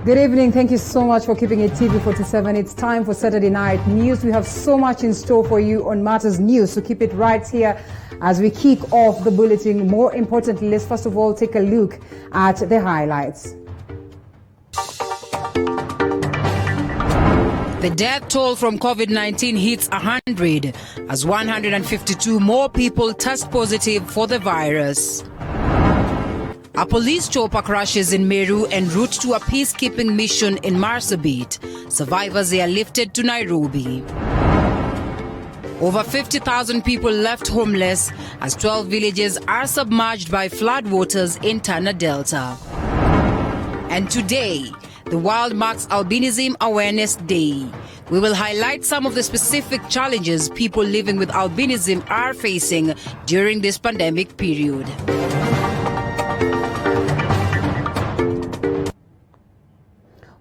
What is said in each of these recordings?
Good evening. Thank you so much for keeping it TV47. It's time for Saturday Night News. We have so much in store for you on Matters News, so keep it right here as we kick off the bulletin. More importantly, let's first of all take a look at the highlights. The death toll from COVID-19 hits 100 as 152 more people test positive for the virus. A police chopper crashes in Meru en route to a peacekeeping mission in Marsabit. Survivors are lifted to Nairobi. Over 50,000 people left homeless as 12 villages are submerged by floodwaters in Tana Delta. And today, the world marks Albinism Awareness Day. We will highlight some of the specific challenges people living with albinism are facing during this pandemic period.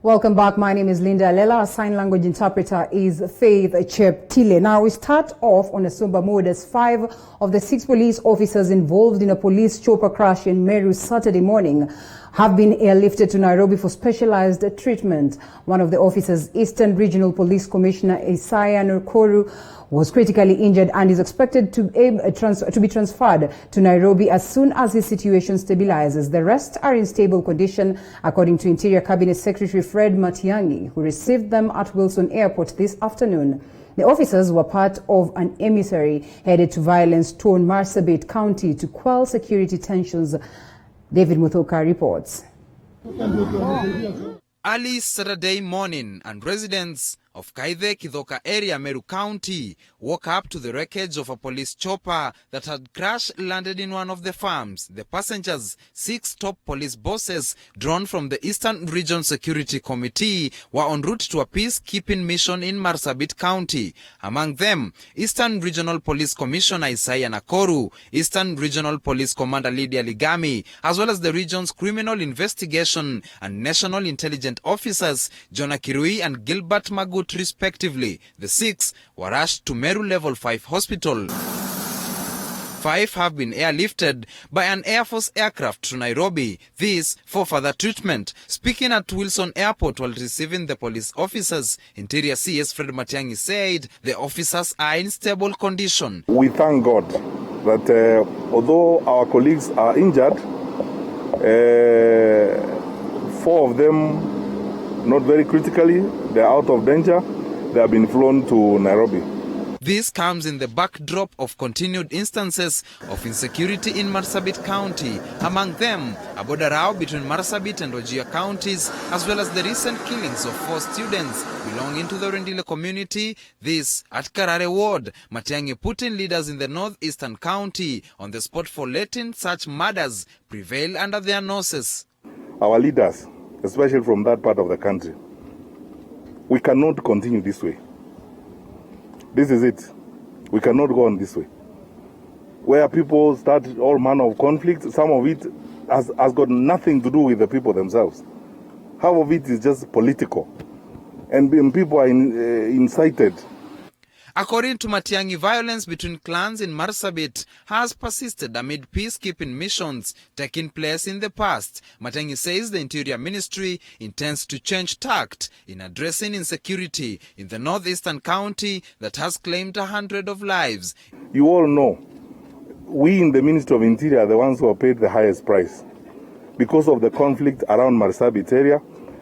Welcome back. My name is Linda Alela. Our sign language interpreter is Faith Cheptile. Now we start off on a somber mood as 5 of the 6 police officers involved in a police chopper crash in Meru Saturday morning have been airlifted to Nairobi for specialized treatment. One of the officers, Eastern Regional Police Commissioner Isaiah Nurkoru, was critically injured and is expected to be transferred to Nairobi as soon as his situation stabilizes. The rest are in stable condition, according to Interior Cabinet Secretary Fred Matiang'i, who received them at Wilson Airport this afternoon. The officers were part of an emissary headed to violence-torn Marsabit County to quell security tensions. David Muthoka reports. Early Saturday morning, and residents of Kaithe Kithoka area, Meru County, woke up to the wreckage of a police chopper that had crash-landed in one of the farms. The passengers, 6 top police bosses drawn from the Eastern Region Security Committee, were en route to a peacekeeping mission in Marsabit County. Among them, Eastern Regional Police Commissioner Isaiah Nurkoru, Eastern Regional Police Commander Lydia Ligami, as well as the region's criminal investigation and national intelligence officers Jonah Kirui and Gilbert Magut, respectively. The 6 were rushed to Meru Level 5 Hospital. 5 have been airlifted by an Air Force aircraft to Nairobi, this for further treatment. Speaking at Wilson Airport while receiving the police officers, Interior CS Fred Matiang'i said the officers are in stable condition. We thank God that although our colleagues are injured, 4 of them not very critically, they are out of danger. They have been flown to Nairobi. This comes in the backdrop of continued instances of insecurity in Marsabit County, among them a border row between Marsabit and Wajir counties, as well as the recent killings of 4 students belonging to the Rendile community, this at Karare Ward. Matiang'i putting leaders in the northeastern county on the spot for letting such murders prevail under their noses. Our leaders, especially from that part of the country, we cannot continue this way. This is it. We cannot go on this way. Where people start all manner of conflict, some of it has got nothing to do with the people themselves. Half of it is just political. And people are incited. According to Matiang'i, violence between clans in Marsabit has persisted amid peacekeeping missions taking place in the past. Matiang'i says the Interior Ministry intends to change tact in addressing insecurity in the northeastern county that has claimed 100 of lives. You all know, we in the Ministry of Interior are the ones who have paid the highest price because of the conflict around Marsabit area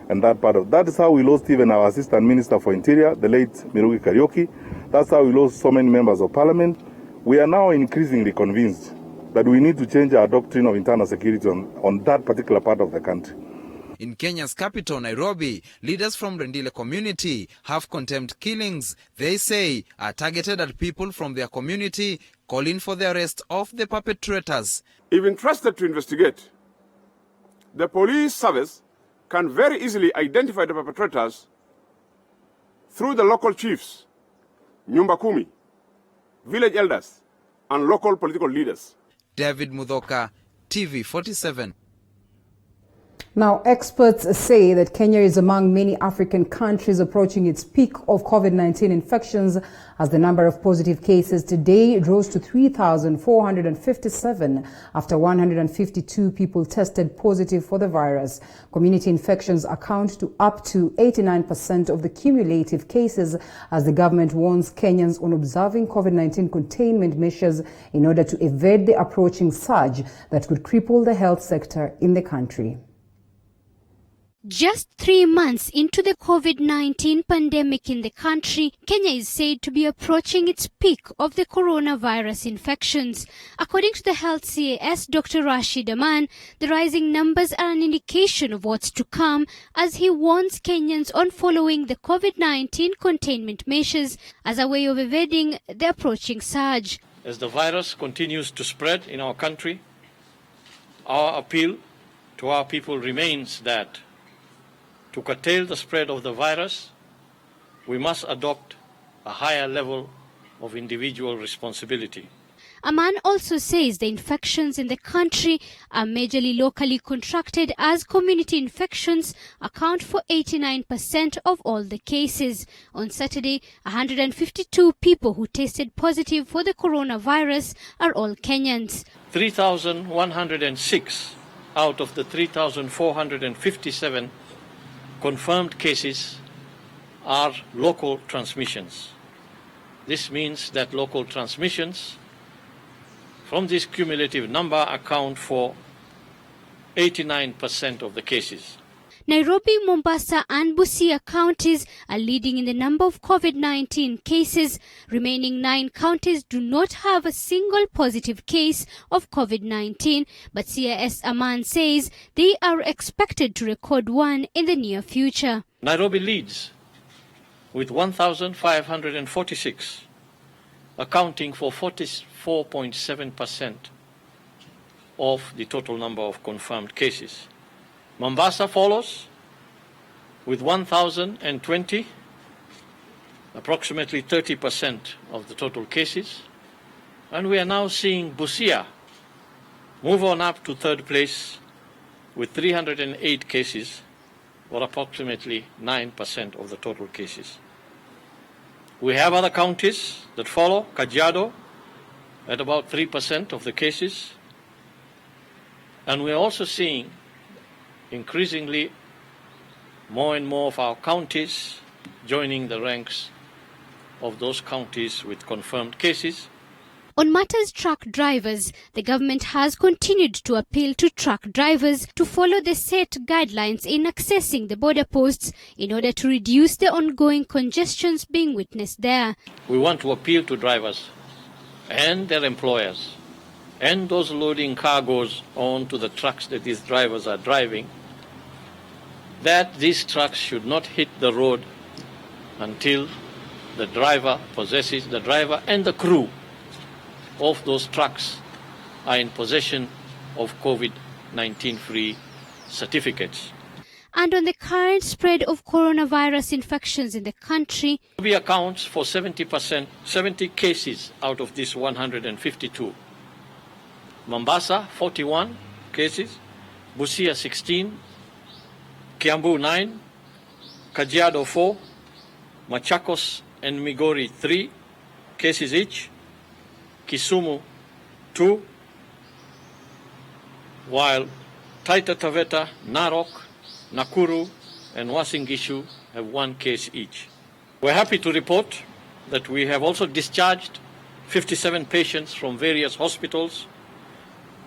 and that part of. That is how we lost even our Assistant Minister for Interior, the late Mirugi Kariuki. That's how we lost so many members of parliament. We are now increasingly convinced that we need to change our doctrine of internal security on that particular part of the country. In Kenya's capital, Nairobi, leaders from Rendile community have condemned killings they say are targeted at people from their community, calling for the arrest of the perpetrators. If entrusted to investigate, the police service can very easily identify the perpetrators through the local chiefs, Nyumba Kumi, village elders, and local political leaders. David Muthoka, TV47. Now, experts say that Kenya is among many African countries approaching its peak of COVID-19 infections as the number of positive cases today rose to 3,457 after 152 people tested positive for the virus. Community infections account to up to 89% of the cumulative cases as the government warns Kenyans on observing COVID-19 containment measures in order to evade the approaching surge that could cripple the health sector in the country. Just 3 months into the COVID-19 pandemic in the country, Kenya is said to be approaching its peak of the coronavirus infections. According to the Health CAS, Dr. Rashid Aman, the rising numbers are an indication of what's to come as he warns Kenyans on following the COVID-19 containment measures as a way of evading the approaching surge. As the virus continues to spread in our country, our appeal to our people remains that to curtail the spread of the virus, we must adopt a higher level of individual responsibility. Aman also says the infections in the country are majorly locally contracted as community infections account for 89% of all the cases. On Saturday, 152 people who tested positive for the coronavirus are all Kenyans. 3,106 out of the 3,457 confirmed cases are local transmissions. This means that local transmissions from this cumulative number account for 89% of the cases. Nairobi, Mombasa and Busia counties are leading in the number of COVID-19 cases. Remaining 9 counties do not have a single positive case of COVID-19, but CAS Aman says they are expected to record one in the near future. Nairobi leads with 1,546, accounting for 44.7% of the total number of confirmed cases. Mombasa follows with 1,020, approximately 30% of the total cases. And we are now seeing Busia move on up to third place with 308 cases, or approximately 9% of the total cases. We have other counties that follow, Kajiado at about 3% of the cases. And we're also seeing increasingly more and more of our counties joining the ranks of those counties with confirmed cases. On matters truck drivers, the government has continued to appeal to truck drivers to follow the set guidelines in accessing the border posts in order to reduce the ongoing congestions being witnessed there. We want to appeal to drivers and their employers and those loading cargoes onto the trucks that these drivers are driving, that these trucks should not hit the road until the driver and the crew of those trucks are in possession of COVID-19 free certificates. And on the current spread of coronavirus infections in the country, Nairobi accounts for 70 cases out of this 152. Mombasa, 41 cases, Busia, 16, Kiambu, 9, Kajiado, 4, Machakos and Migori, 3 cases each, Kisumu, 2, while Taita Taveta, Narok, Nakuru and Uasin Gishu have 1 case each. We're happy to report that we have also discharged 57 patients from various hospitals,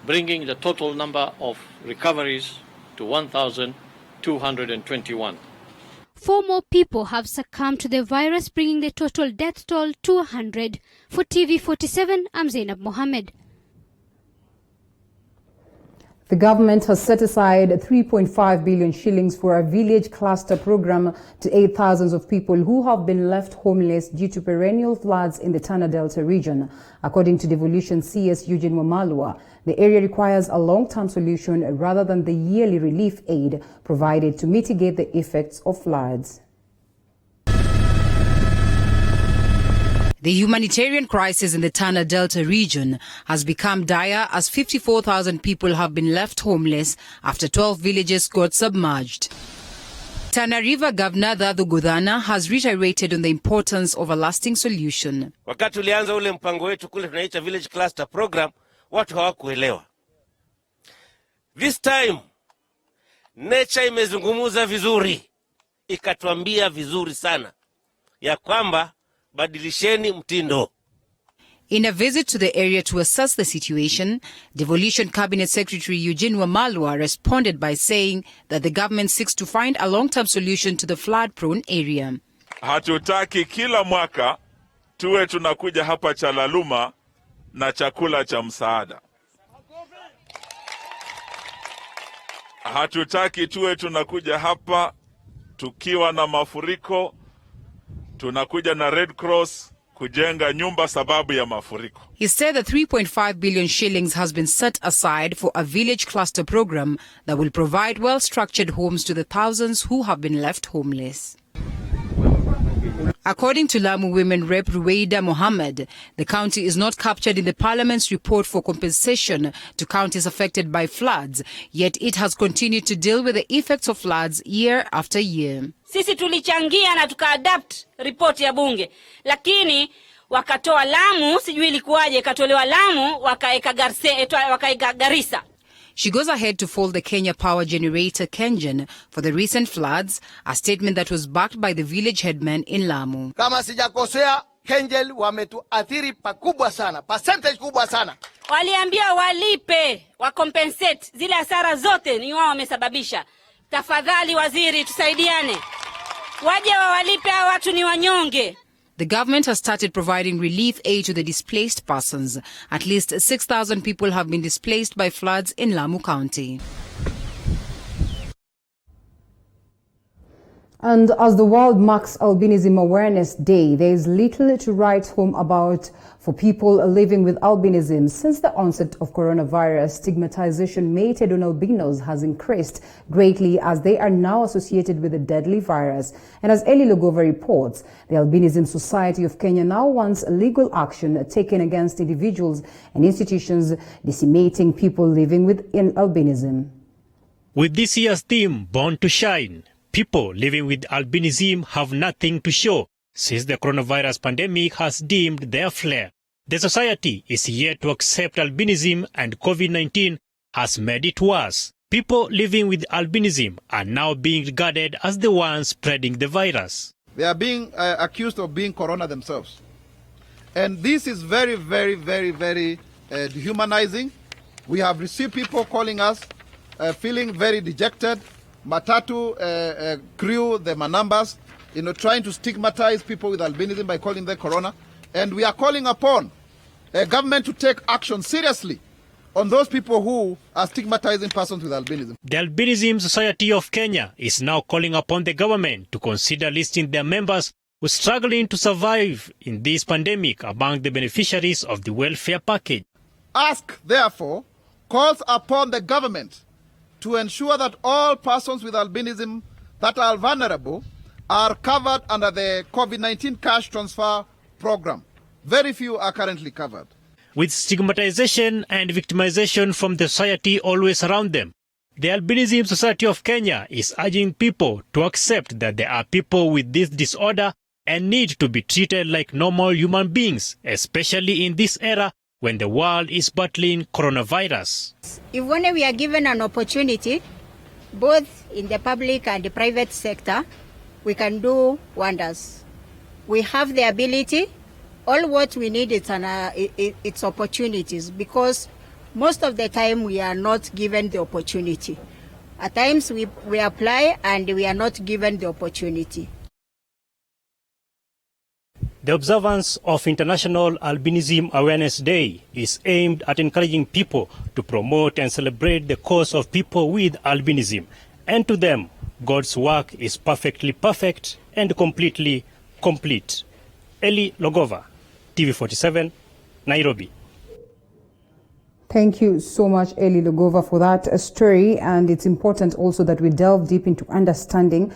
bringing the total number of recoveries to 1,221. 4 more people have succumbed to the virus, bringing the total death toll to 100. For TV47, I'm Zainab Mohammed. The government has set aside 3.5 billion shillings for a village cluster program to aid thousands of people who have been left homeless due to perennial floods in the Tana Delta region. According to Devolution CS Eugene Wamalwa, the area requires a long-term solution rather than the yearly relief aid provided to mitigate the effects of floods. The humanitarian crisis in the Tana Delta region has become dire as 54,000 people have been left homeless after 12 villages got submerged. Tana River Governor Dadhu Godhana has reiterated on the importance of a lasting solution. Wakati tulianza ule mpango wetu kule tunaita Village Cluster Program, watu hawakuelewa. This time, nature imezungumuza vizuri, ikatuambia vizuri sana, ya kwamba badilisheni mtindo. In a visit to the area to assess the situation, Devolution Cabinet Secretary Eugene Wamalwa responded by saying that the government seeks to find a long-term solution to the flood-prone area. Hatutaki kila mwaka tuwe tunakuja hapa Chalaluma na chakula cha msaada. Hatutaki tuwe tunakuja hapa tukiwa na mafuriko, tunakuja na Red Cross kujenga nyumba sababu ya mafuriko. He said that 3.5 billion shillings has been set aside for a village cluster program that will provide well-structured homes to the thousands who have been left homeless. According to Lamu Women Rep Ruweida Mohammed, the county is not captured in the Parliament's report for compensation to counties affected by floods, yet it has continued to deal with the effects of floods year after year. Sisi tulichangia na tukaadapt report ya bunge, lakini wakatoa Lamu, sijui ilikuwaje, katolewa Lamu wakaeka Garissa. She goes ahead to fault the Kenya Power Generator Kengen for the recent floods, a statement that was backed by the village headman in Lamu. Kama sijakosea, Kengen wametuathiri pakubwa sana, percentage kubwa sana. Waliambia walipe, wakompensate zile hasara zote ni wao wamesababisha. Tafadhali waziri, tusaidiane. Waje wawalipe hao watu ni wanyonge. The government has started providing relief aid to the displaced persons. At least 6,000 people have been displaced by floods in Lamu County. And as the world marks Albinism Awareness Day, there is little to write home about for people living with albinism. Since the onset of coronavirus, stigmatization meted on albinos has increased greatly as they are now associated with the deadly virus. And as Eli Logova reports, the Albinism Society of Kenya now wants legal action taken against individuals and institutions decimating people living with albinism. With this year's theme, Born to Shine, people living with albinism have nothing to show since the coronavirus pandemic has dimmed their flare. The society is yet to accept albinism, and COVID-19 has made it worse. People living with albinism are now being regarded as the ones spreading the virus. They are being accused of being corona themselves. And this is very, very, very, very dehumanizing. We have received people calling us, feeling very dejected. Matatu crew, the Manambas, trying to stigmatize people with albinism by calling them corona. And we are calling upon government to take action seriously on those people who are stigmatizing persons with albinism. The Albinism Society of Kenya is now calling upon the government to consider listing their members who are struggling to survive in this pandemic among the beneficiaries of the welfare package. Ask, therefore, calls upon the government to ensure that all persons with albinism that are vulnerable are covered under the COVID-19 cash transfer program. Very few are currently covered. With stigmatization and victimization from the society always around them, the Albinism Society of Kenya is urging people to accept that there are people with this disorder and need to be treated like normal human beings, especially in this era when the world is battling coronavirus. If only we are given an opportunity, both in the public and the private sector, we can do wonders. We have the ability. All what we need is it's opportunities, because most of the time we are not given the opportunity. At times we apply and we are not given the opportunity. The observance of International Albinism Awareness Day is aimed at encouraging people to promote and celebrate the cause of people with albinism. And to them, God's work is perfectly perfect and completely complete. Eli Logova, TV47, Nairobi. Thank you so much, Eli Logova, for that story. And it's important also that we delve deep into understanding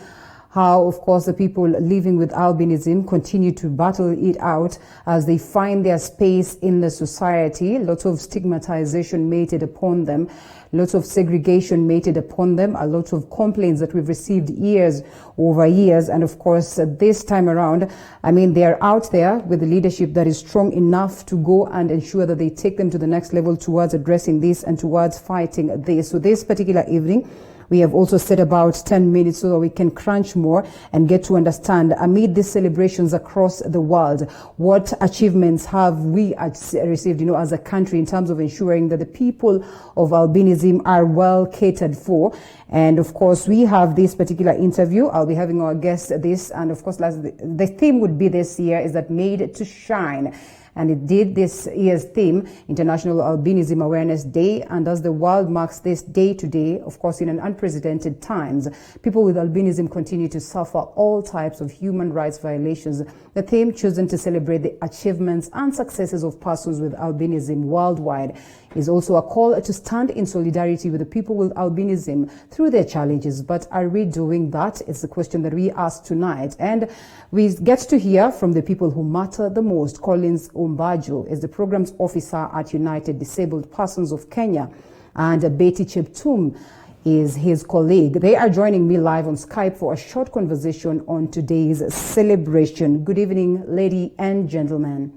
how, of course, the people living with albinism continue to battle it out as they find their space in the society. Lots of stigmatization meted upon them, lots of segregation meted upon them, a lot of complaints that we've received years over years. And of course, this time around, I mean, they're out there with a leadership that is strong enough to go and ensure that they take them to the next level towards addressing this and towards fighting this. So this particular evening, we have also set about 10 minutes so that we can crunch more and get to understand, amid these celebrations across the world, what achievements have we received, as a country in terms of ensuring that the people of albinism are well catered for. And of course, we have this particular interview. I'll be having our guests this, and of course, the theme would be this year is that Made to Shine. And it did this year's theme, International Albinism Awareness Day. And as the world marks this day today, of course, in an unprecedented times, people with albinism continue to suffer all types of human rights violations. The theme chosen to celebrate the achievements and successes of persons with albinism worldwide is also a call to stand in solidarity with the people with albinism through their challenges. But are we doing that? It's the question that we ask tonight. And we get to hear from the people who matter the most. Collins Umbajo is the programs officer at United Disabled Persons of Kenya, and Betty Cheptum is his colleague. They are joining me live on Skype for a short conversation on today's celebration. Good evening, ladies and gentlemen.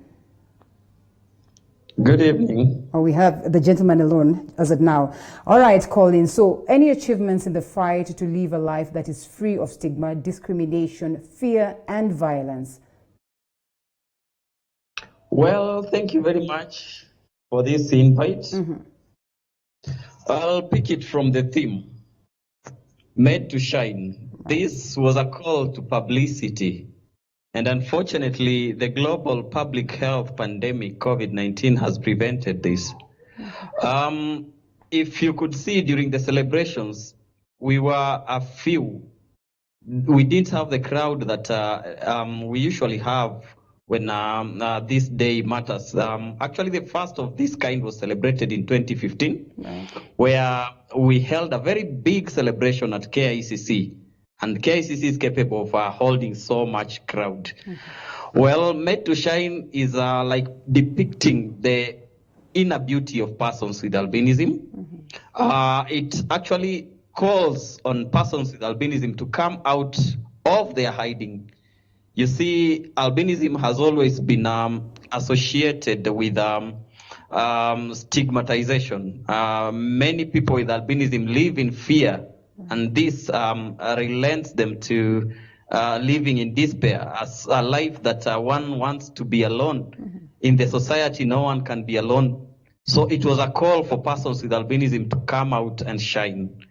Good evening. Oh, we have the gentleman alone as of now. All right, Colin. So any achievements in the fight to live a life that is free of stigma, discrimination, fear, and violence? Well, thank you very much for this invite. Mm-hmm. I'll pick it from the theme, Made to Shine. This was a call to publicity. And unfortunately, the global public health pandemic, COVID-19, has prevented this. If you could see during the celebrations, we were a few. We didn't have the crowd that we usually have when this day matters. Actually, the first of this kind was celebrated in 2015, right, where we held a very big celebration at KICC. And KICC is capable of holding so much crowd. Mm-hmm. Well, Made to Shine is like depicting the inner beauty of persons with albinism. Mm-hmm. It actually calls on persons with albinism to come out of their hiding. You see, albinism has always been associated with stigmatization. Many people with albinism live in fear, and this relents them to living in despair, as a life that one wants to be alone. Mm-hmm. In the society, no one can be alone. So it was a call for persons with albinism to come out and shine.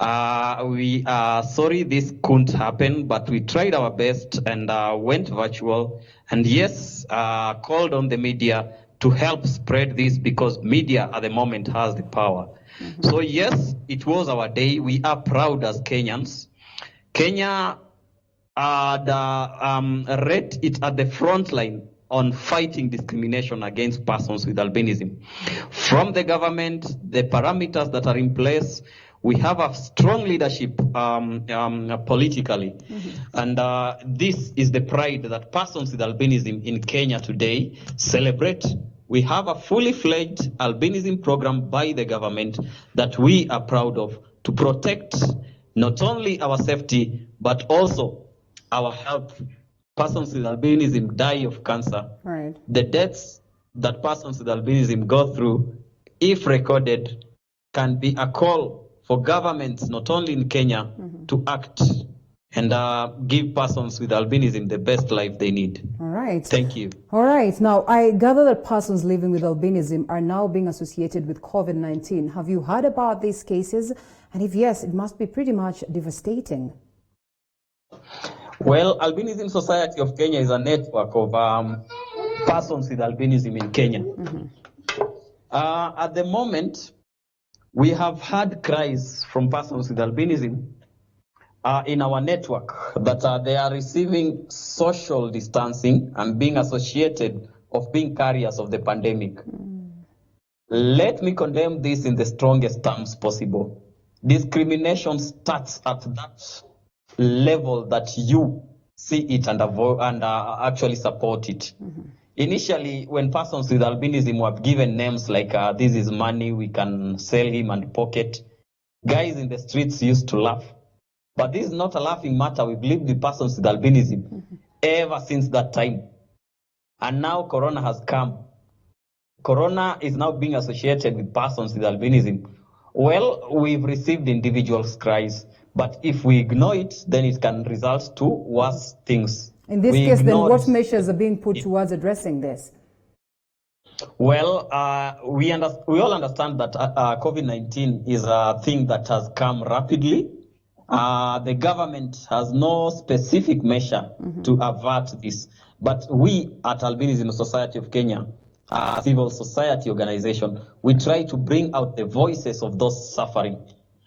We are sorry this couldn't happen, but we tried our best and went virtual. And yes, called on the media to help spread this, because media at the moment has the power. Mm-hmm. So yes, it was our day. We are proud as Kenyans. Kenya rate it at the front line on fighting discrimination against persons with albinism. From the government, the parameters that are in place, we have a strong leadership politically. Mm-hmm. And this is the pride that persons with albinism in Kenya today celebrate. We have a fully fledged albinism program by the government that we are proud of, to protect not only our safety, but also our health. Persons with albinism die of cancer. Right. The deaths that persons with albinism go through, if recorded, can be a call for governments, not only in Kenya, mm-hmm, to act and give persons with albinism the best life they need. All right. Thank you. All right. Now, I gather that persons living with albinism are now being associated with COVID-19. Have you heard about these cases? And if yes, it must be pretty much devastating. Well, Albinism Society of Kenya is a network of persons with albinism in Kenya. Mm-hmm. At the moment, we have had cries from persons with albinism in our network that they are receiving social distancing and being associated of being carriers of the pandemic. Mm. Let me condemn this in the strongest terms possible. Discrimination starts at that level that you see it and actually support it. Initially, when persons with albinism were given names like this is money, we can sell him and pocket, guys in the streets used to laugh. But this is not a laughing matter. We believe the persons with albinism ever since that time. And now Corona has come. Corona is now being associated with persons with albinism. Well, we've received individuals' cries, but if we ignore it, then it can result to worse things. In this case, then what measures are being put towards addressing this? Well, we all understand that COVID-19 is a thing that has come rapidly. The government has no specific measure to avert this. But we at Albinism Society of Kenya, a civil society organization, we try to bring out the voices of those suffering.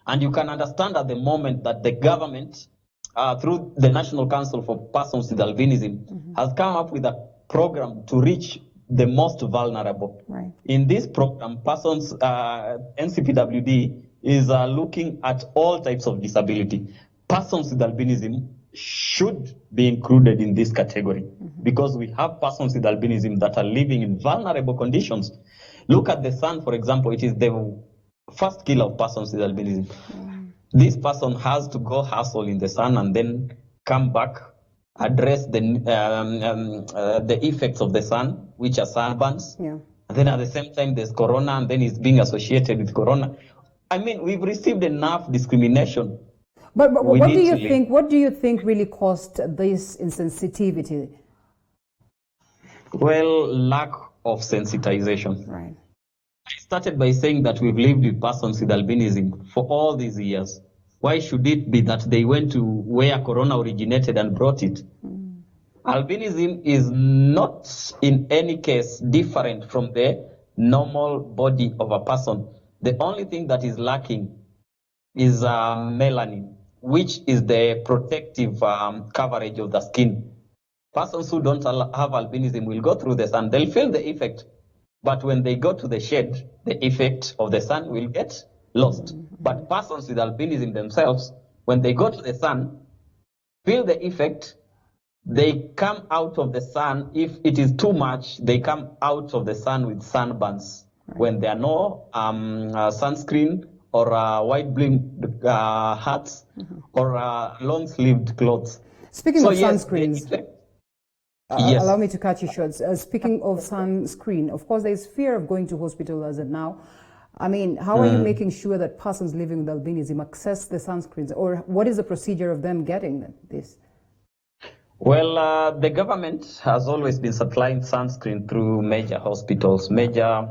And you can understand at the moment that the government, through the National Council for Persons with Albinism, has come up with a program to reach the most vulnerable. Right. In this program, persons, NCPWD is looking at all types of disability. Persons with albinism should be included in this category because we have persons with albinism that are living in vulnerable conditions. Look at the sun, for example. It is the first killer of persons with albinism. This person has to go hustle in the sun and then come back, address the effects of the sun, which are sunburns. Yeah. And then at the same time, there's corona, and then it's being associated with corona. I mean, we've received enough discrimination. But what do you think? What do you think really caused this insensitivity? Well, lack of sensitization. Right. I started by saying that we've lived with persons with albinism for all these years. Why should it be that they went to where corona originated and brought it? Albinism is not in any case different from the normal body of a person. The only thing that is lacking is melanin, which is the protective coverage of the skin. Persons who don't have albinism will go through the sun. They'll feel the effect. But when they go to the shade, the effect of the sun will get lost. But persons with albinism themselves, when they go to the sun, feel the effect, they come out of the sun. If it is too much, they come out of the sun with sunburns. Right. When there are no sunscreen or wide-brimmed hats or long-sleeved clothes. Speaking of sunscreens, yes. Allow me to cut you short. Speaking of sunscreen, of course, there is fear of going to hospital as of now. I mean, how are you making sure that persons living with albinism access the sunscreens, or what is the procedure of them getting this? Well, the government has always been supplying sunscreen through major hospitals, major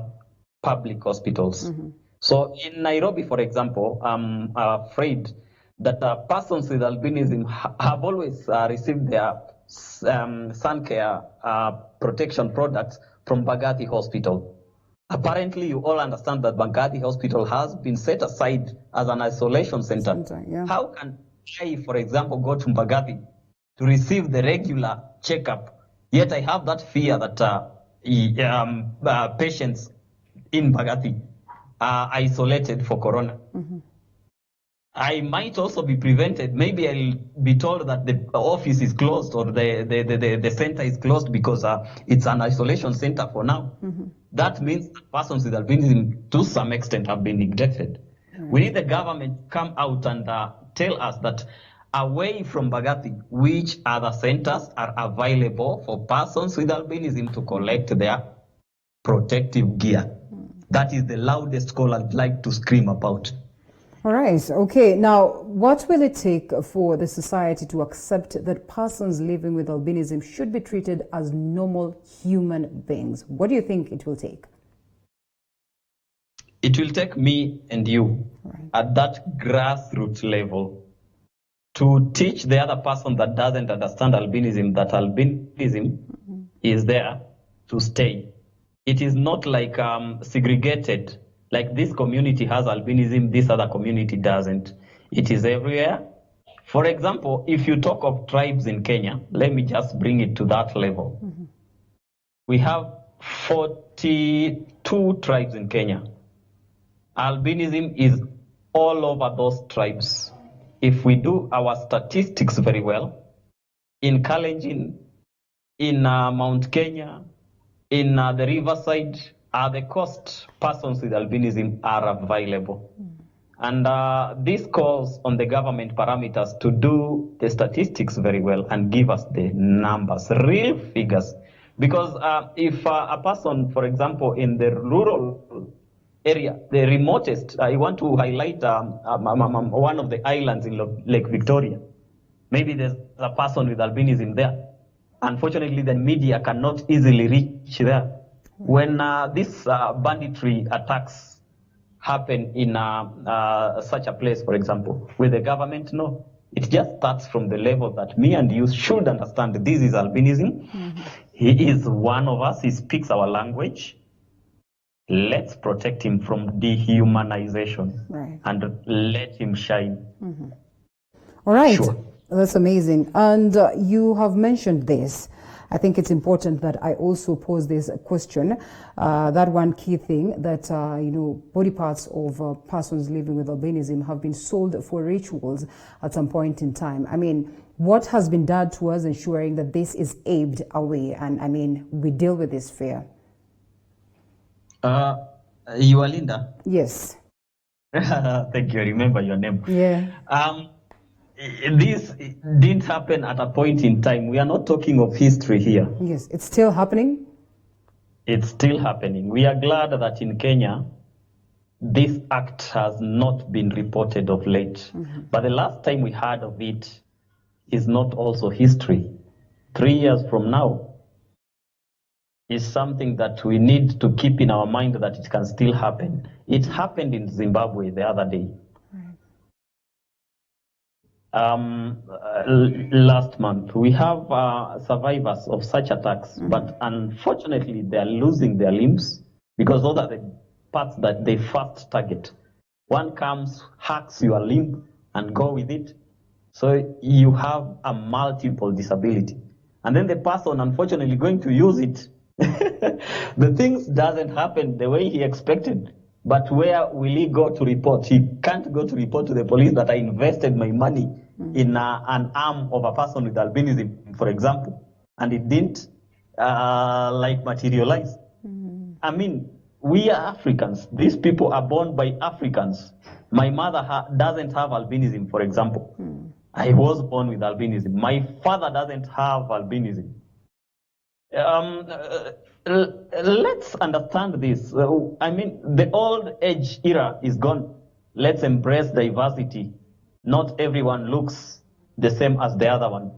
public hospitals. So in Nairobi, for example, I'm afraid that persons with albinism have always received their sun care protection products from Bagathi Hospital. Apparently, you all understand that Bagathi Hospital has been set aside as an isolation center. Yeah. How can I, for example, go to Bagathi to receive the regular checkup, yet I have that fear that patients in Bagathi are isolated for corona? I might also be prevented. Maybe I'll be told that the office is closed or the center is closed because it's an isolation center for now. That means that persons with albinism to some extent have been neglected. We need the government to come out and tell us that away from Bagathi, which other centers are available for persons with albinism to collect their protective gear. That is the loudest call I'd like to scream about. All right. Okay. Now, what will it take for the society to accept that persons living with albinism should be treated as normal human beings? What do you think it will take? It will take me and you at that grassroots level to teach the other person that doesn't understand albinism that albinism is there to stay. It is not like segregated. Like this community has albinism, this other community doesn't. It is everywhere. For example, if you talk of tribes in Kenya, let me just bring it to that level. We have 42 tribes in Kenya. Albinism is all over those tribes. if we do our statistics very well, in Kalenjin, in Mount Kenya, in the riverside, the coast persons with albinism are available. And this calls on the government parameters to do the statistics very well and give us the numbers, real figures. Because if a person, for example, in the rural area, the remotest, I want to highlight one of the islands in Lake Victoria. Maybe there's a person with albinism there. Unfortunately, the media cannot easily reach there. When these banditry attacks happen in such a place, for example, will the government know? It just starts from the level that me and you should understand that this is albinism. He is one of us. He speaks our language. Let's protect him from dehumanization and let him shine. All right. Sure. That's amazing. And you have mentioned this. I think it's important that I also pose this question. That one key thing that, body parts of persons living with albinism have been sold for rituals at some point in time. I mean, what has been done towards ensuring that this is aped away and, we deal with this fear? You are Linda? Yes. Thank you. I remember your name. Yeah. This didn't happen at a point in time. We are not talking of history here. Yes, it's still happening? It's still happening. We are glad that in Kenya, this act has not been reported of late. But the last time we heard of it is not also history. 3 years from now is something that we need to keep in our mind that it can still happen. It happened in Zimbabwe the other day. Last month, we have survivors of such attacks, but unfortunately they are losing their limbs because those are the parts that they first target. One comes, hacks your limb and go with it. So you have a multiple disability. And then the person unfortunately going to use it. The things doesn't happen the way he expected. But where will he go to report? He can't go to report to the police that I invested my money in an arm of a person with albinism, for example, and it didn't materialize. I mean, we are Africans. These people are born by Africans. My mother doesn't have albinism, for example. I was born with albinism. My father doesn't have albinism. Let's understand this. I mean, the old age era is gone. Let's embrace diversity. Not everyone looks the same as the other one.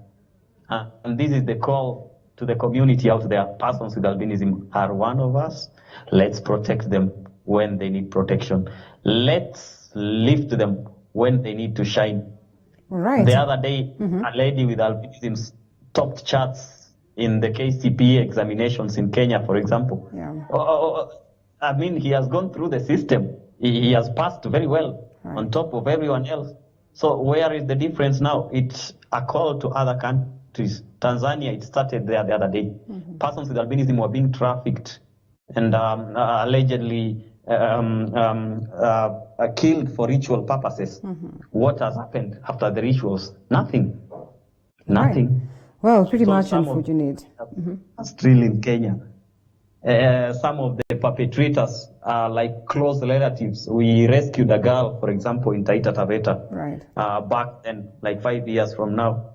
And this is the call to the community out there. Persons with albinism are one of us. Let's protect them when they need protection. Let's lift them when they need to shine. Right. The other day, a lady with albinism topped charts in the KCPE examinations in Kenya, for example. I mean, he has gone through the system. He has passed very well on top of everyone else. So where is the difference now? It's a call to other countries. Tanzania, it started there the other day. Persons with albinism were being trafficked and allegedly killed for ritual purposes. What has happened after the rituals? Nothing. Nothing. Right. Well, pretty much unfortunate. Still in Kenya. Some of the perpetrators are like close relatives. We rescued a girl, for example, in Taita Taveta, back then, like 5 years from now.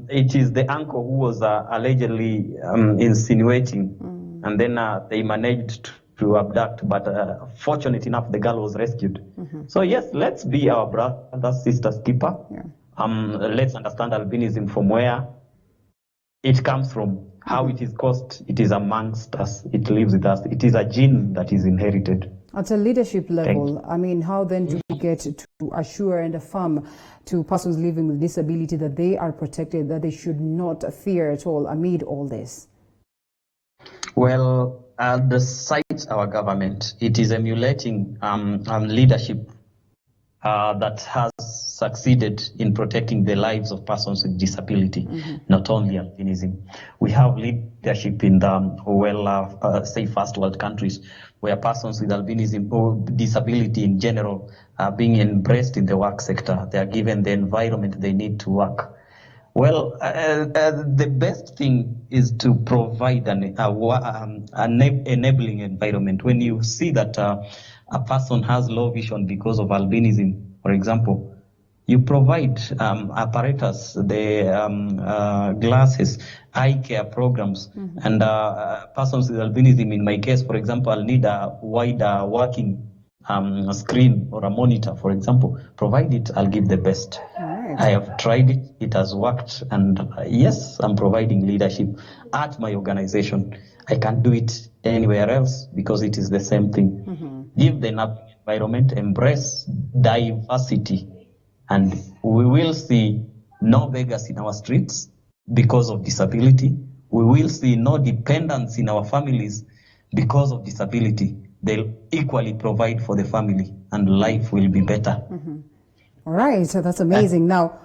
It is the uncle who was allegedly insinuating, and then they managed to abduct, but fortunate enough, the girl was rescued. So yes, let's be our brothers, sisters, keeper. Let's understand albinism from where it comes from, how it is caused. It is amongst us. It lives with us. It is a gene that is inherited. At a leadership level, I mean, how then do we get to assure and affirm to persons living with disability that they are protected, that they should not fear at all amid all this? Well, besides our government, it is emulating leadership that has succeeded in protecting the lives of persons with disability, not only albinism. We have leadership in the say first world countries where persons with albinism or disability in general are being embraced in the work sector. They are given the environment they need to work. Well, the best thing is to provide an enabling environment. When you see that a person has low vision because of albinism, for example, you provide apparatus, the glasses, eye care programs, and persons with albinism, in my case, for example, I'll need a wider working screen or a monitor, for example. Provide it, I'll give the best. Right. I have tried it, it has worked, and yes, I'm providing leadership at my organization. I can't do it anywhere else because it is the same thing. Give the environment, embrace diversity, and we will see no beggars in our streets because of disability. We will see no dependents in our families because of disability. They'll equally provide for the family and life will be better. All right, so that's amazing. Now,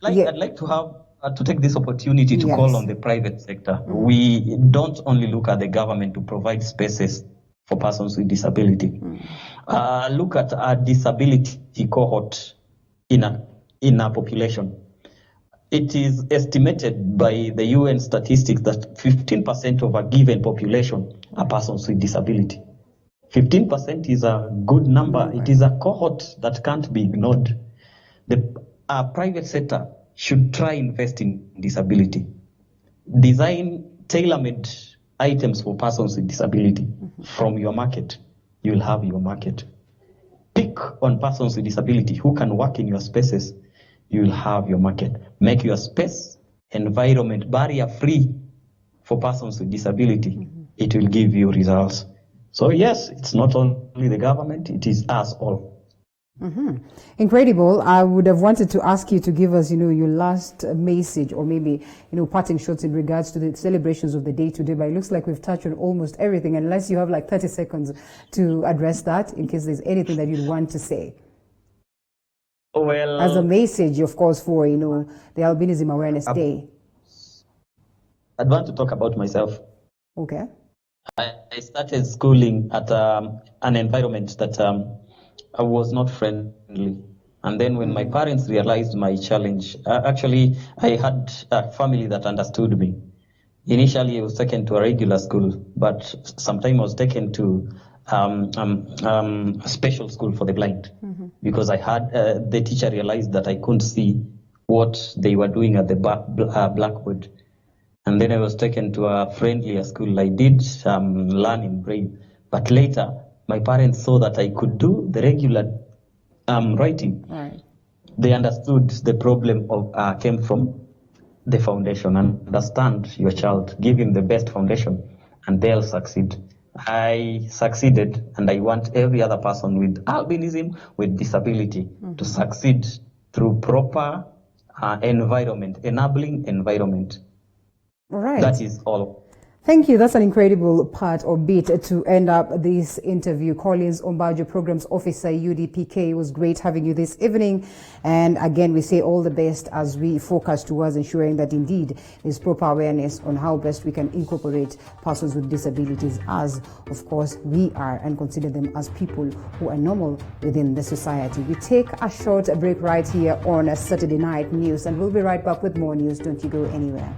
I'd like to have to take this opportunity to call on the private sector. We don't only look at the government to provide spaces for persons with disability. Look at our disability cohort in a population. It is estimated by the UN statistics that 15% of a given population are persons with disability. 15% is a good number. It is a cohort that can't be ignored. The private sector should try invest in disability. Design tailor-made items for persons with disability. From your market, you'll have your market. Pick on persons with disability who can work in your spaces, you'll have your market. Make your space environment barrier-free for persons with disability. It will give you results. So yes, it's not only the government, it is us all. Incredible. I would have wanted to ask you to give us, your last message or maybe, parting shots in regards to the celebrations of the day today, but it looks like we've touched on almost everything, unless you have like 30 seconds to address that in case there's anything that you'd want to say. Well, as a message, of course, for, the Albinism Awareness Day. I'd want to talk about myself. Okay. I started schooling at an environment that was not friendly. And then when my parents realized my challenge, actually, I had a family that understood me. Initially, I was taken to a regular school, but sometime I was taken to a special school for the blind because I had the teacher realized that I couldn't see what they were doing at the blackboard. And then I was taken to a friendlier school. I did learn in Braille, but later my parents saw that I could do the regular writing. Right. They understood the problem came from the foundation. Understand your child, give him the best foundation, and they'll succeed. I succeeded, and I want every other person with albinism, with disability, to succeed through proper environment, enabling environment. All right. That is all. Thank you. That's an incredible part or bit to end up this interview. Collins Ombajo, Programs Officer, UDPK. It was great having you this evening. And again, we say all the best as we focus towards ensuring that indeed there's proper awareness on how best we can incorporate persons with disabilities as, of course, we are and consider them as people who are normal within the society. We take a short break right here on a Saturday Night News, and we'll be right back with more news. Don't you go anywhere.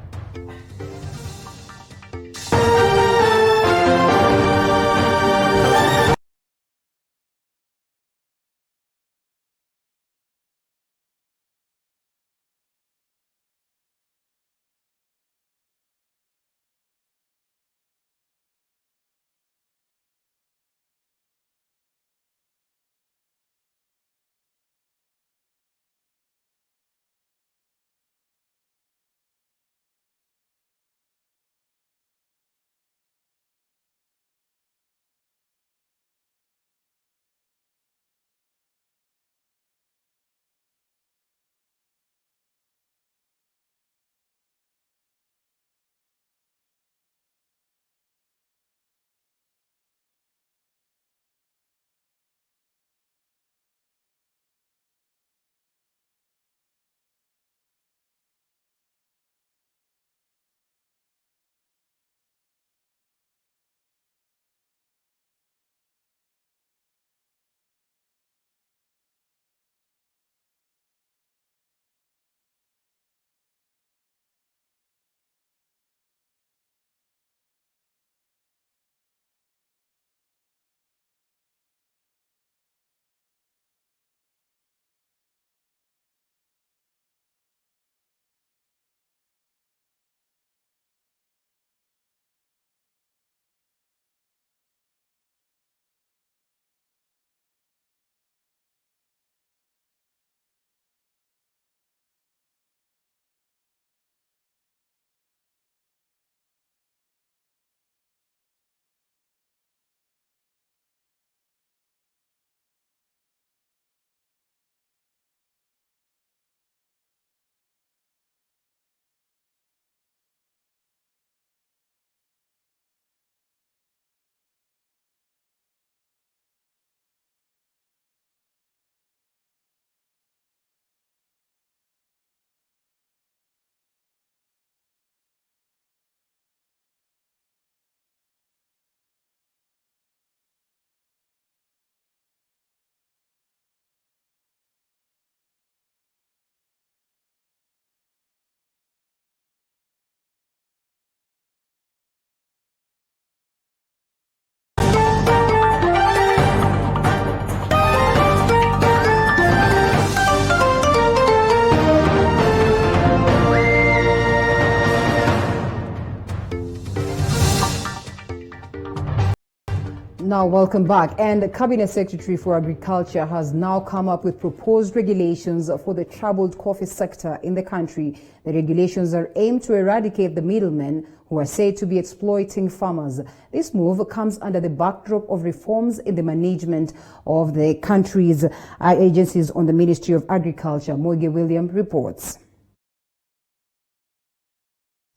Now, welcome back. And the Cabinet Secretary for Agriculture has now come up with proposed regulations for the troubled coffee sector in the country. The regulations are aimed to eradicate the middlemen who are said to be exploiting farmers. This move comes under the backdrop of reforms in the management of the country's agencies on the Ministry of Agriculture. Moige William reports.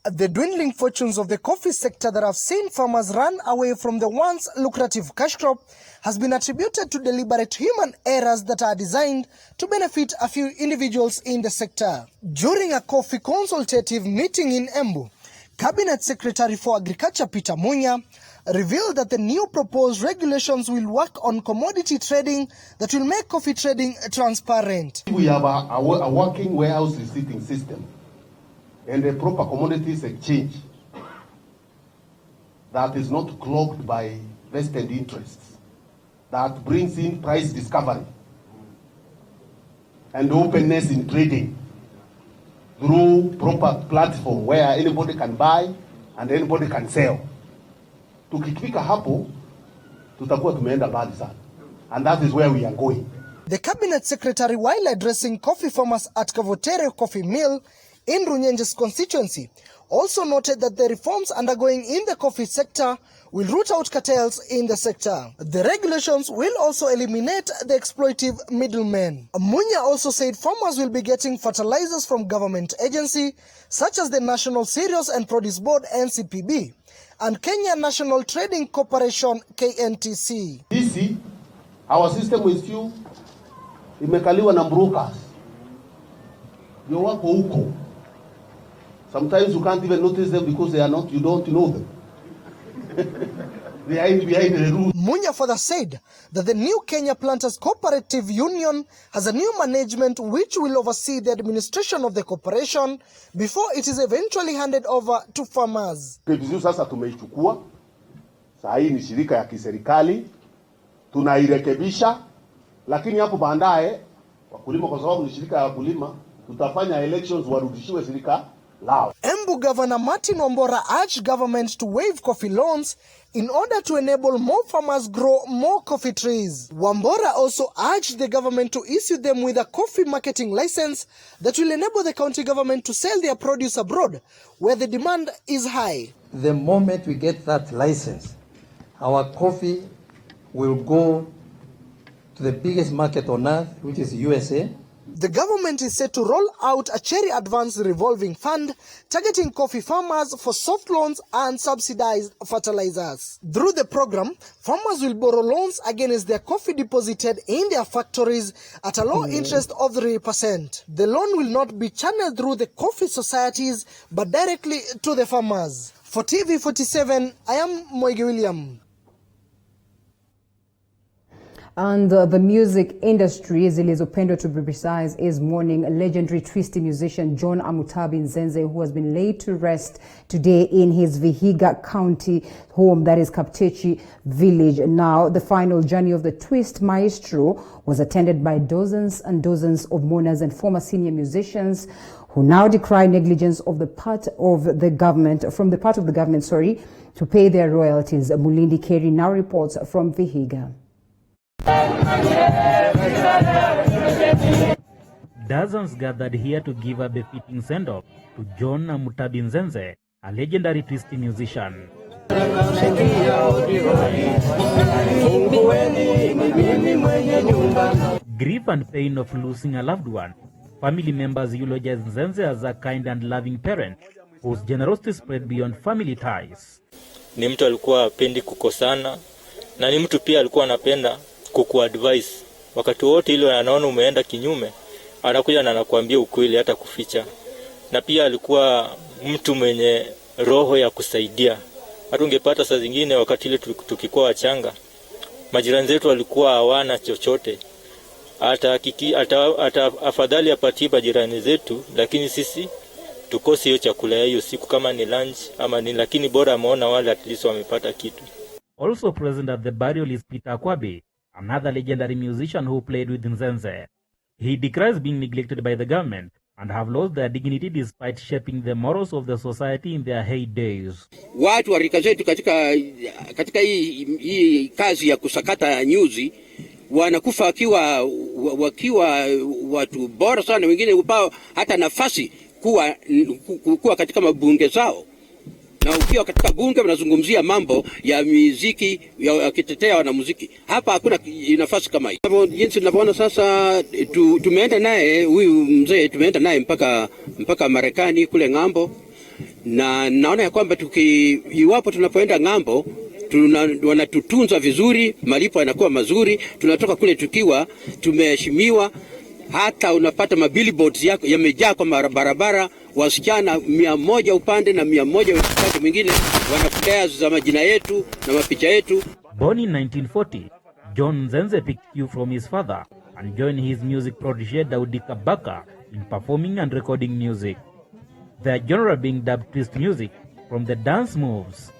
The dwindling fortunes of the coffee sector that have seen farmers run away from the once lucrative cash crop has been attributed to deliberate human errors that are designed to benefit a few individuals in the sector. During a coffee consultative meeting in Embu, Cabinet Secretary for Agriculture Peter Munya revealed that the new proposed regulations will work on commodity trading that will make coffee trading transparent. We have a working warehouse receipting system and a proper commodities exchange that is not clogged by vested interests, that brings in price discovery and openness in trading through proper platform where anybody can buy and anybody can sell. Tukifika hapo, tutakuwa tumeenda mbali sana. And that is where we are going. The Cabinet Secretary, while addressing coffee farmers at Kavotere Coffee Mill in Runyenje's constituency, also noted that the reforms undergoing in the coffee sector will root out cartels in the sector. The regulations will also eliminate the exploitive middlemen. Munya also said farmers will be getting fertilizers from government agencies such as the National Cereals and Produce Board NCPB and Kenya National Trading Corporation KNTC. DC, our system with you imekaliwa na brokers. You wako huko. Sometimes you can't even notice them because you don't know them. They are behind the rules. Munya further said that the new Kenya Planters Cooperative Union has a new management which will oversee the administration of the corporation before it is eventually handed over to farmers. Sasa tumeichukua. Sasa hii ni shirika ya kiserikali. Tunairekebisha. Lakini hapo baadaye wakulima, kwa sababu ni shirika ya wakulima, tutafanya elections warudishiwe shirika lao. Embu Governor Martin Wambora urged government to waive coffee loans in order to enable more farmers grow more coffee trees. Wambora also urged the government to issue them with a coffee marketing license that will enable the county government to sell their produce abroad where the demand is high. The moment we get that license, our coffee will go to the biggest market on earth, which is USA. The government is set to roll out a cherry advance revolving fund targeting coffee farmers for soft loans and subsidized fertilizers. Through the program, farmers will borrow loans against their coffee deposited in their factories at a low interest of 3%. The loan will not be channeled through the coffee societies but directly to the farmers. For TV47, I am Moige William. And the music industry, Zilizopendo to be precise, is mourning a legendary twisty musician John Amutabi Nzenze, who has been laid to rest today in his Vihiga County home, that is Kaptechi village. Now, the final journey of the twist maestro was attended by dozens and dozens of mourners and former senior musicians who now decry negligence of the part of the government, to pay their royalties. Mulindi Keri now reports from Vihiga. Dozens gathered here to give a befitting send-off to John Amutabi Nzenze, a legendary twisty musician. Grief and pain of losing a loved one. Family members eulogize Nzenze as a kind and loving parent whose generosity spread beyond family ties. Ni mtu alikuwa apendi kukosana na ni mtu pia alikuwa anapenda kukuadvise. Wakati wote ile anaona umeenda kinyume, anakuja na anakuambia ukweli hata kuficha. Na pia alikuwa mtu mwenye roho ya kusaidia. Hata ungepata saa zingine wakati ile tukikuwa wachanga, majirani zetu walikuwa hawana chochote. Hata afadhali apatie majirani zetu, lakini sisi tukosi hiyo chakula hiyo siku kama ni lunch ama ni, lakini bora ameona wale at least wamepata kitu. Also present at the burial is Peter Kwabe, another legendary musician who played with Nzenze. He decries being neglected by the government and have lost their dignity despite shaping the morals of the society in their heydays. Watu wa rika zetu katika hii kazi ya kusakata nyuzi wanakufa wakiwa watu bora sana, wengine upao hata nafasi kuwa katika mabunge zao. Na ukiwa katika bunge unazungumzia mambo ya muziki, ya kitetea wanamuziki. Hapa hakuna nafasi kama hii. Jinsi tunavyoona sasa, tumeenda naye huyu mzee, tumeenda naye mpaka Marekani kule ng'ambo, na naona ya kwamba iwapo tunapoenda ng'ambo wanatutunza vizuri, malipo yanakuwa mazuri, tunatoka kule tukiwa tumeheshimiwa. Hata unapata mabillboards yako yamejaa kwa barabara, wasichana 100 upande na 100 upande mwingine wanapokea za majina yetu na mapicha yetu. Born in 1940, John Nzenze picked cue from his father and joined his music protege Daudi Kabaka in performing and recording music. Their genre being dub twist music from the dance moves.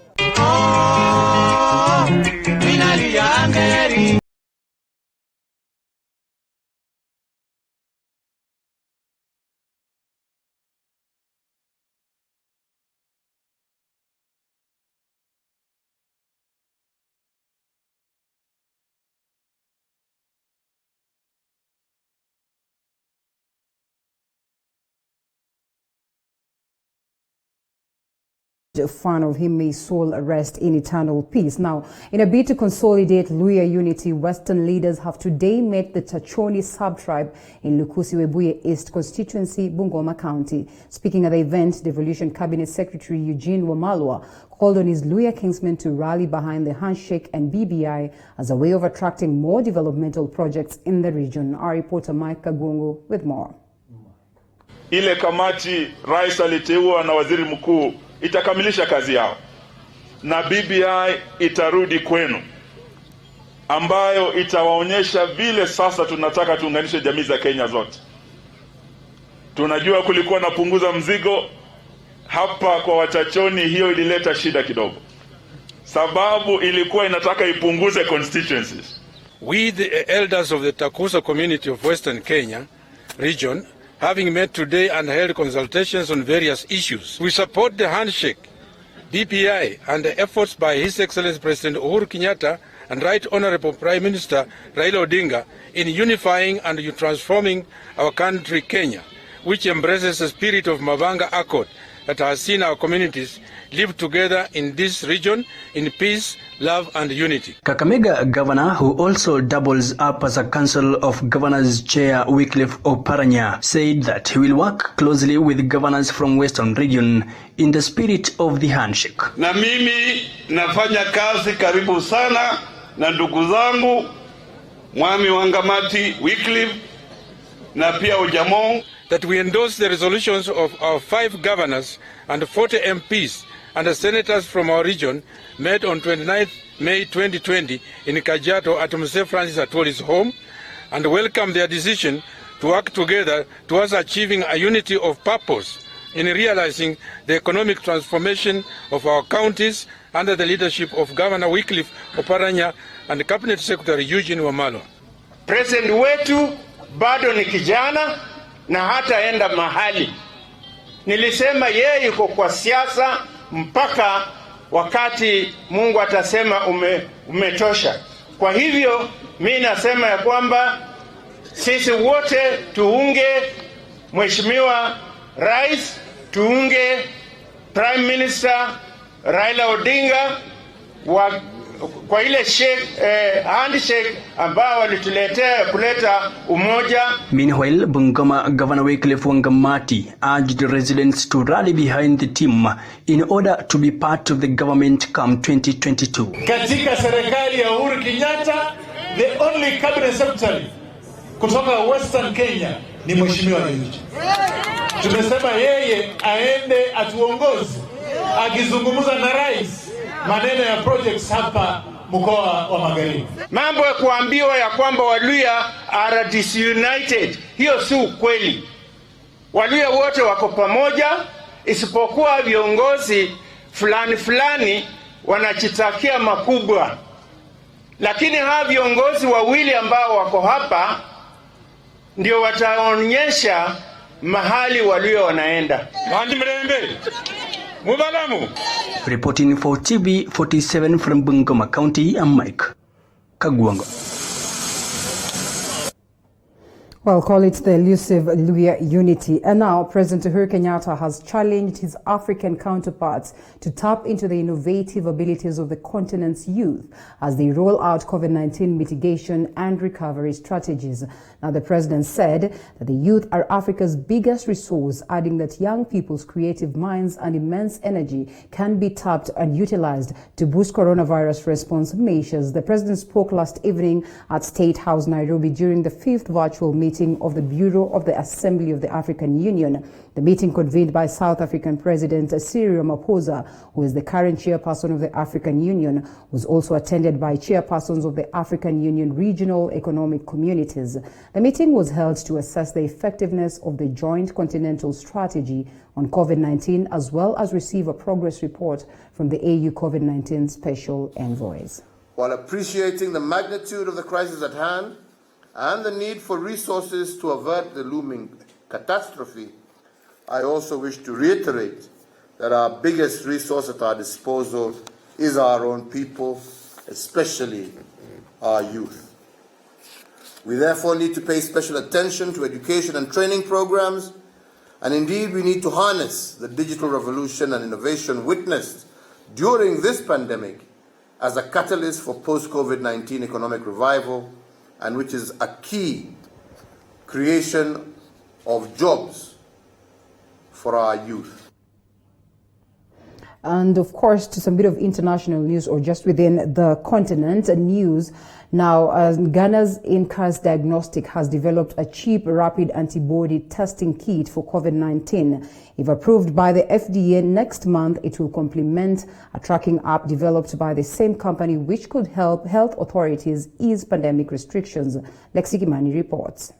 A fan of him, may his soul rest in eternal peace. Now, in a bid to consolidate Luhya unity, Western leaders have today met the Tachoni sub-tribe in Lukusi-Webuye East constituency, Bungoma County. Speaking at the event, Devolution Cabinet Secretary Eugene Wamalwa called on his Luhya kinsmen to rally behind the handshake and BBI as a way of attracting more developmental projects in the region. Our reporter Mike Kagungu with more. Ile kamati rais aliteua na waziri mkuu itakamilisha kazi yao na BBI itarudi kwenu, ambayo itawaonyesha vile sasa tunataka tuunganishe jamii za Kenya zote. Tunajua kulikuwa na punguza mzigo hapa kwa Wachachoni, hiyo ilileta shida kidogo, sababu ilikuwa inataka ipunguze constituencies. We the elders of the Takusa community of Western Kenya region, having met today and held consultations on various issues, we support the handshake, BBI, and the efforts by His Excellency President Uhuru Kenyatta and Right Honorable Prime Minister Raila Odinga in unifying and transforming our country Kenya, which embraces the spirit of Mavanga Accord that has seen our communities live together in this region in peace, love and unity. Kakamega Governor, who also doubles up as a Council of Governors Chair Wycliffe Oparanya, said that he will work closely with governors from Western region in the spirit of the handshake. Na mimi nafanya kazi karibu sana na ndugu zangu Mwami Wangamati Wycliffe na pia Ojamong, that we endorse the resolutions of our 5 governors and 40 MPs and the senators from our region met on 29th May 2020 in Kajiado at Mzee Francis Atwoli's home, and welcome their decision to work together towards achieving a unity of purpose in realizing the economic transformation of our counties under the leadership of Governor Wycliffe Oparanya and Cabinet Secretary Eugene Wamalwa. President wetu bado ni kijana na hataenda mahali. Nilisema yeye yuko kwa siasa mpaka wakati Mungu atasema umetosha. Kwa hivyo mimi nasema ya kwamba sisi wote tuunge Mheshimiwa Rais, tuunge Prime Minister Raila Odinga kwa ile handshake ambao walituletea kuleta umoja. Meanwhile, Bungoma Governor Wycliffe Wangamati urged residents to rally behind the team in order to be part of the government come 2022. Katika serikali ya Uhuru Kenyatta, the only cabinet secretary kutoka Western Kenya ni Mheshimiwa Eugene. Tumesema yeye aende atuongoze akizungumza na rais maneno ya projects hapa mkoa wa Magharibi. Mambo ya kuambiwa ya kwamba Waluhya are disunited, hiyo si ukweli. Waluhya wote wako pamoja, isipokuwa viongozi fulani wanachitakia makubwa. Lakini hawa viongozi wawili ambao wako hapa ndio wataonyesha mahali walio wanaenda. Reporting for TV 47 from Bungoma County, I'm Mike Kagwango. Well, call it the elusive Luya unity. And now, President Uhuru Kenyatta has challenged his African counterparts to tap into the innovative abilities of the continent's youth as they roll out COVID-19 mitigation and recovery strategies. Now, the president said that the youth are Africa's biggest resource, adding that young people's creative minds and immense energy can be tapped and utilized to boost coronavirus response measures. The president spoke last evening at State House, Nairobi, during the 5th virtual meeting of the Bureau of the Assembly of the African Union. The meeting, convened by South African President Cyril Ramaphosa, who is the current chairperson of the African Union, was also attended by chairpersons of the African Union regional economic communities. The meeting was held to assess the effectiveness of the joint continental strategy on COVID-19, as well as receive a progress report from the AU COVID-19 special envoys. While appreciating the magnitude of the crisis at hand and the need for resources to avert the looming catastrophe, I also wish to reiterate that our biggest resource at our disposal is our own people, especially our youth. We therefore need to pay special attention to education and training programs, and indeed we need to harness the digital revolution and innovation witnessed during this pandemic as a catalyst for post-COVID-19 economic revival, and which is a key creation of jobs for our youth. And of course, to some bit of international news, or just within the continent news. Now, Ghana's in-house diagnostic has developed a cheap rapid antibody testing kit for COVID-19. If approved by the FDA next month, it will complement a tracking app developed by the same company, which could help health authorities ease pandemic restrictions. Lexi Kimani reports.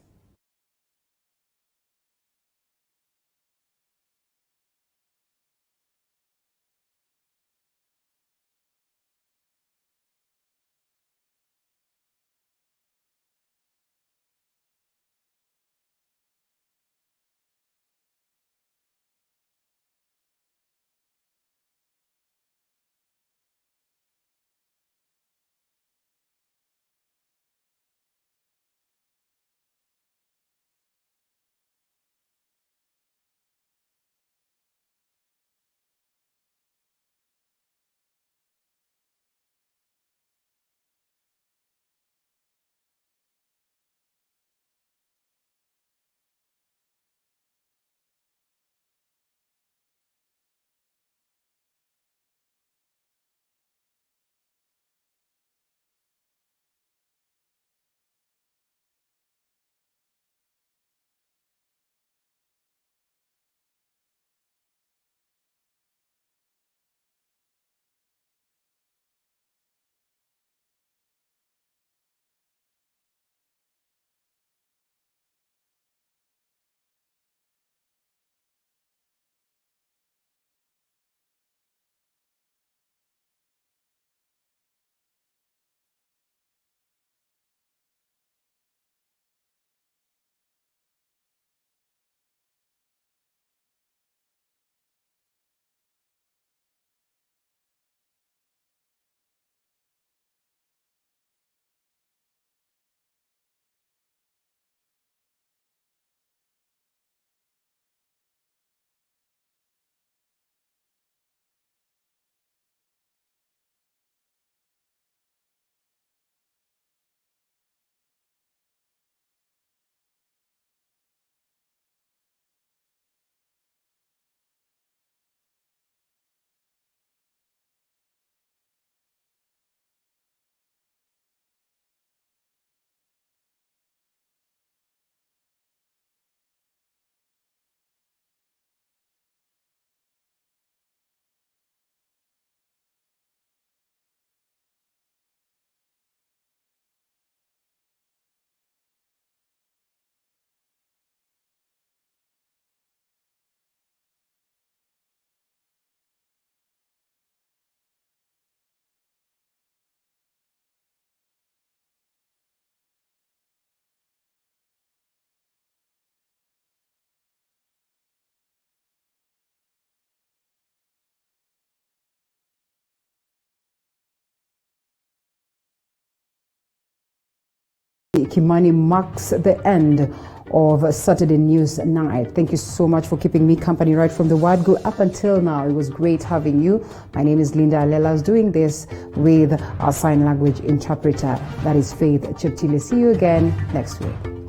Kimani marks the end of Saturday News Night. Thank you so much for keeping me company right from the word go up until now. It was great having you. My name is Linda Alela. I was doing this with our sign language interpreter, that is Faith Cheptile. See you again next week.